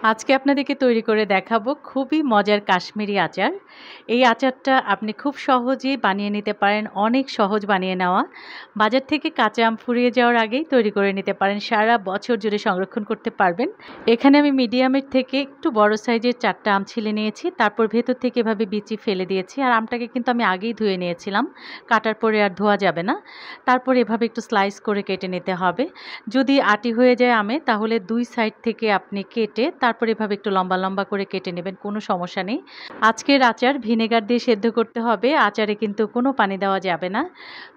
আজকে আপনাদেরকে তৈরি করে দেখাবো খুবই মজার কাশ্মীরি আচার। এই আচারটা আপনি খুব সহজেই বানিয়ে নিতে পারেন, অনেক সহজ বানিয়ে নেওয়া। বাজার থেকে কাঁচা আম ফুরিয়ে যাওয়ার আগেই তৈরি করে নিতে পারেন, সারা বছর জুড়ে সংরক্ষণ করতে পারবেন। এখানে আমি মিডিয়ামের থেকে একটু বড় সাইজের ৪ টা আম ছিলে নিয়েছি, তারপর ভেতর থেকে এভাবে বিচি ফেলে দিয়েছি। আর আমটাকে কিন্তু আমি আগেই ধুয়ে নিয়েছিলাম, কাটার পরে আর ধোয়া যাবে না। তারপর এভাবে একটু স্লাইস করে কেটে নিতে হবে। যদি আটি হয়ে যায় আমে, তাহলে ২ সাইড থেকে আপনি কেটে তারপর এভাবে একটু লম্বা, লম্বা করে কেটে নেবেন, কোনো সমস্যা নেই। আজকের আচার ভিনেগার দিয়ে সেদ্ধ করতে হবে, আচারে কিন্তু কোনো পানি দেওয়া যাবে না।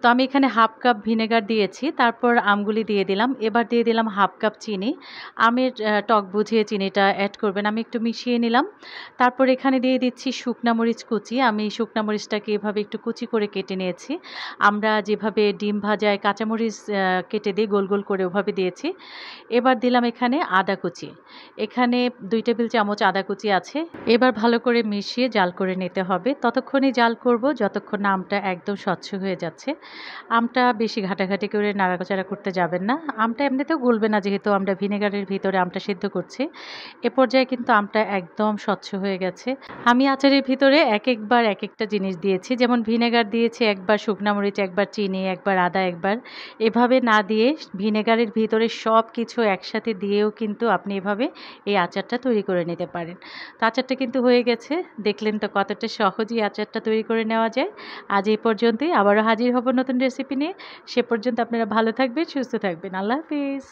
তো আমি এখানে 1/2 কাপ ভিনেগার দিয়েছি, তারপর আমগুলি দিয়ে দিলাম। এবার দিয়ে দিলাম 1/2 কাপ চিনি। আমের টক বুঝিয়ে চিনিটা অ্যাড করবেন। আমি একটু মিশিয়ে নিলাম। তারপর এখানে দিয়ে দিচ্ছি শুকনা মরিচ কুচি। আমি শুকনা মরিচটাকে এভাবে একটু কুচি করে কেটে নিয়েছি। আমরা যেভাবে ডিম ভাজায় কাঁচামরিচ কেটে দিই গোল, গোল করে ওভাবে দিয়েছি। এবার দিলাম এখানে আদা কুচি। এখানে ২ টেবিল চামচ আদা কুচি আছে। এবার ভালো করে মিশিয়ে জাল করে নিতে হবে। ততক্ষণই জাল করব যতক্ষণ না আমটা একদম স্বচ্ছ হয়ে যাচ্ছে। আমটা বেশি ঘাটাঘাটি করে নাড়াচাড়া করতে যাবেন না। আমটা এমনিতেও গলবে না, যেহেতু আমরা ভিনেগারের ভিতরে আমটা সিদ্ধ করছি। এ পর্যায়ে কিন্তু আমটা একদম স্বচ্ছ হয়ে গেছে। আমি আচারের ভিতরে একেকবার একেকটা জিনিস দিয়েছি। যেমন ভিনেগার দিয়েছি একবার, শুকনা মরিচ একবার, চিনি একবার, আদা একবার। এভাবে না দিয়ে ভিনেগারের ভিতরে সবকিছু একসাথে দিয়েও কিন্তু আপনি এভাবে এই আচারটা তৈরি করে নিতে পারেন। তো আচারটা কিন্তু হয়ে গেছে। দেখলেন তো কতটা সহজেই আচারটা তৈরি করে নেওয়া যায়। আজ এই পর্যন্তই। আবারও হাজির হব নতুন রেসিপি নিয়ে। সে পর্যন্ত আপনারা ভালো থাকবেন, সুস্থ থাকবেন। আল্লাহ হাফিজ।